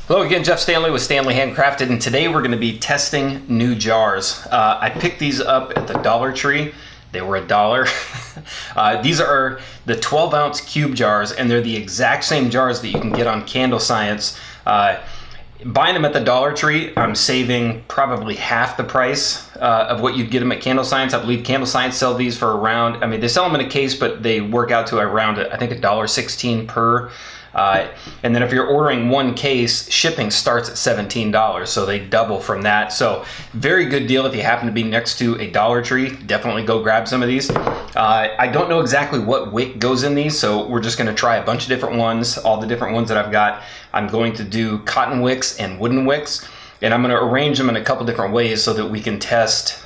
Hello again, Jeff Stanley with Standley Handcrafted, and today we're going to be testing new jars. I picked these up at the Dollar Tree. They were $1. These are the 12-ounce cube jars, and they're the exact same jars that you can get on Candle Science. Buying them at the Dollar Tree, I'm saving probably half the price of what you'd get them at Candle Science. I believe Candle Science sell these for around, they sell them in a case, but they work out to around, I think, $1.16 per. And then if you're ordering one case, shipping starts at $17, so they double from that. So very good deal if you happen to be next to a Dollar Tree. Definitely go grab some of these. I don't know exactly what wick goes in these, so we're just going to try a bunch of different ones, all the different ones that I've got. I'm going to do cotton wicks and wooden wicks, and I'm going to arrange them in a couple different ways so that we can test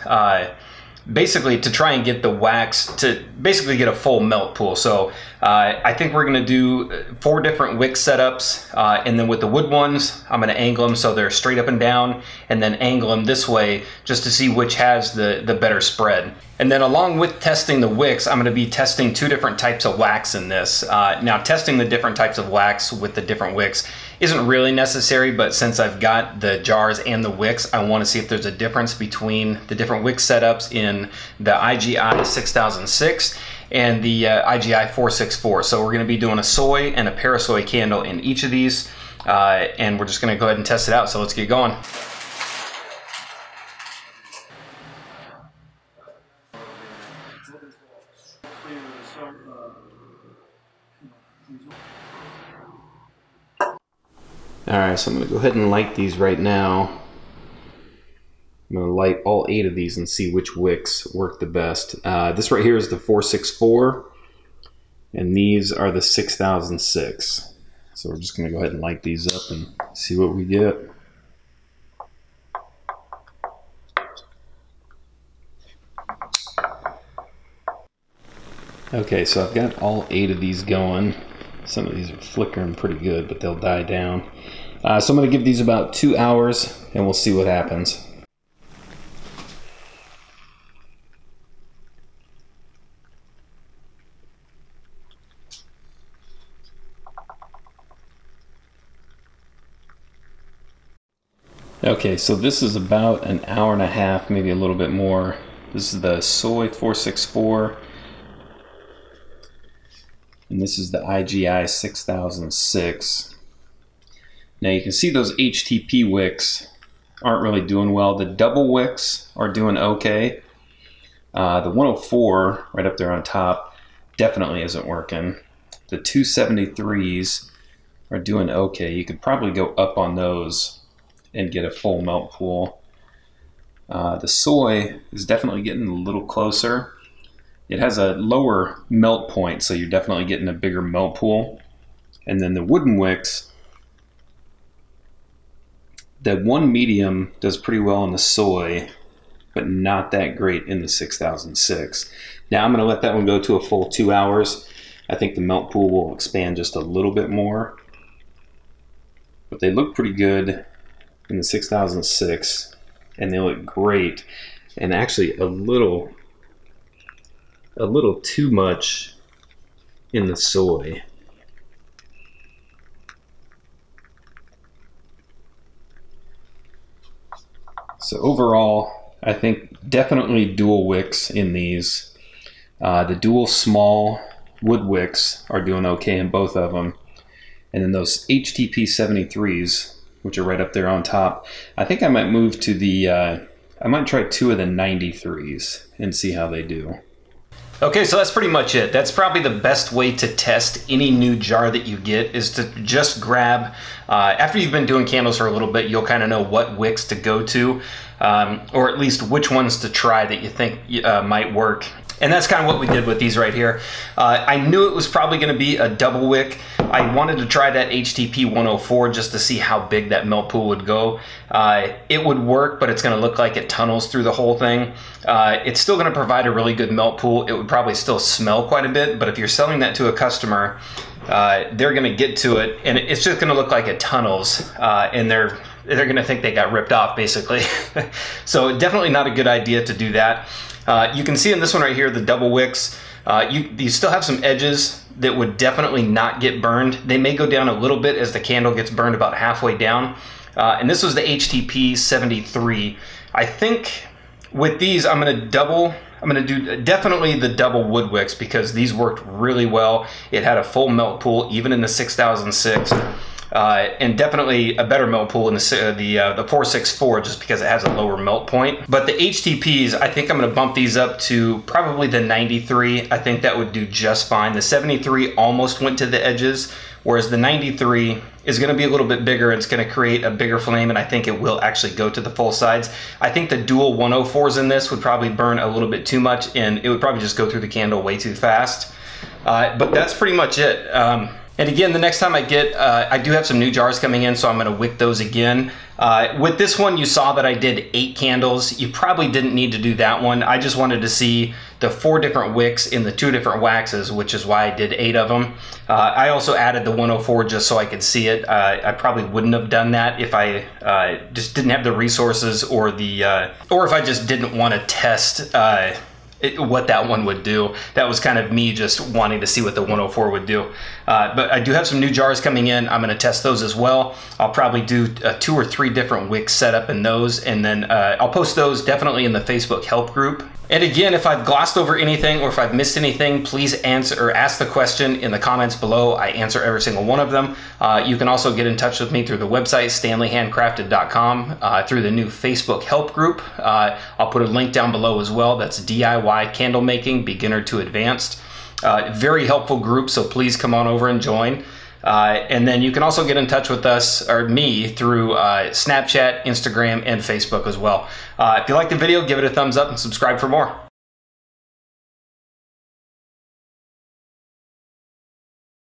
basically to try and get the wax to basically get a full melt pool. So I think we're going to do 4 different wick setups, and then with the wood ones I'm going to angle them so they're straight up and down, and then angle them this way just to see which has the better spread. And then along with testing the wicks, I'm going to be testing 2 different types of wax in this. Now, testing the different types of wax with the different wicks isn't really necessary, but since I've got the jars and the wicks, I want to see if there's a difference between the different wick setups in the IGI 6006 and the IGI 464. So we're going to be doing a soy and a parasoy candle in each of these, and we're just going to go ahead and test it out. So let's get going. Alright, so I'm going to go ahead and light these right now. I'm going to light all 8 of these and see which wicks work the best. This right here is the 464, and these are the 6006. So we're just going to go ahead and light these up and see what we get. Okay, so I've got all 8 of these going. Some of these are flickering pretty good, but they'll die down. So I'm going to give these about 2 hours, and we'll see what happens. Okay, so this is about an hour and a half, maybe a little bit more. This is the Soy 464. And this is the IGI 6006. Now you can see those HTP wicks aren't really doing well. The double wicks are doing okay. The 104 right up there on top definitely isn't working. The 273s are doing okay. You could probably go up on those and get a full melt pool. The soy is definitely getting a little closer. It has a lower melt point, so you're definitely getting a bigger melt pool. And then the wooden wicks, the 1 medium does pretty well in the soy, but not that great in the 6006. Now I'm going to let that one go to a full 2 hours. I think the melt pool will expand just a little bit more. But they look pretty good in the 6006, and they look great, and actually a little too much in the soy. So overall, I think definitely dual wicks in these. The dual small wood wicks are doing okay in both of them. And then those HTP 73s, which are right up there on top, I think I might move to the, I might try 2 of the 93s and see how they do. Okay, so that's pretty much it. That's probably the best way to test any new jar that you get, is to just grab, after you've been doing candles for a little bit, you'll kind of know what wicks to go to, or at least which ones to try that you think might work. And that's kind of what we did with these right here. I knew it was probably going to be a double wick. I wanted to try that HTP 104 just to see how big that melt pool would go. It would work, but it's going to look like it tunnels through the whole thing. It's still going to provide a really good melt pool. It would probably still smell quite a bit, but if you're selling that to a customer, they're going to get to it, and it's just going to look like it tunnels, and they're going to think they got ripped off, basically. So definitely not a good idea to do that. You can see in this one right here, the double wicks, you still have some edges that would definitely not get burned. They may go down a little bit as the candle gets burned about halfway down. And this was the HTP 73. I think with these, I'm gonna do definitely the double wood wicks because these worked really well. It had a full melt pool, even in the 6006. And definitely a better melt pool in the 464 just because it has a lower melt point. But the HTPs, I think I'm gonna bump these up to probably the 93. I think that would do just fine. The 73 almost went to the edges, whereas the 93 is gonna be a little bit bigger. It's gonna create a bigger flame, and I think it will actually go to the full sides. I think the dual 104s in this would probably burn a little bit too much, and it would probably just go through the candle way too fast. But that's pretty much it. And again, the next time I get, I do have some new jars coming in, so I'm gonna wick those again. With this one, you saw that I did 8 candles. You probably didn't need to do that one. I just wanted to see the 4 different wicks in the 2 different waxes, which is why I did 8 of them. I also added the 104 just so I could see it. I probably wouldn't have done that if I just didn't have the resources or if I just didn't want to test what that one would do. That was kind of me just wanting to see what the 104 would do. But I do have some new jars coming in. I'm gonna test those as well. I'll probably do 2 or 3 different wicks setup in those, and then I'll post those definitely in the Facebook help group. And again, if I've glossed over anything or if I've missed anything, please answer or ask the question in the comments below. I answer every single one of them. You can also get in touch with me through the website, standleyhandcrafted.com, through the new Facebook help group. I'll put a link down below as well. That's DIY candle making, beginner to advanced. Very helpful group, so please come on over and join. And then you can also get in touch with us, or me, through Snapchat, Instagram, and Facebook as well. If you like the video, give it a thumbs up and subscribe for more.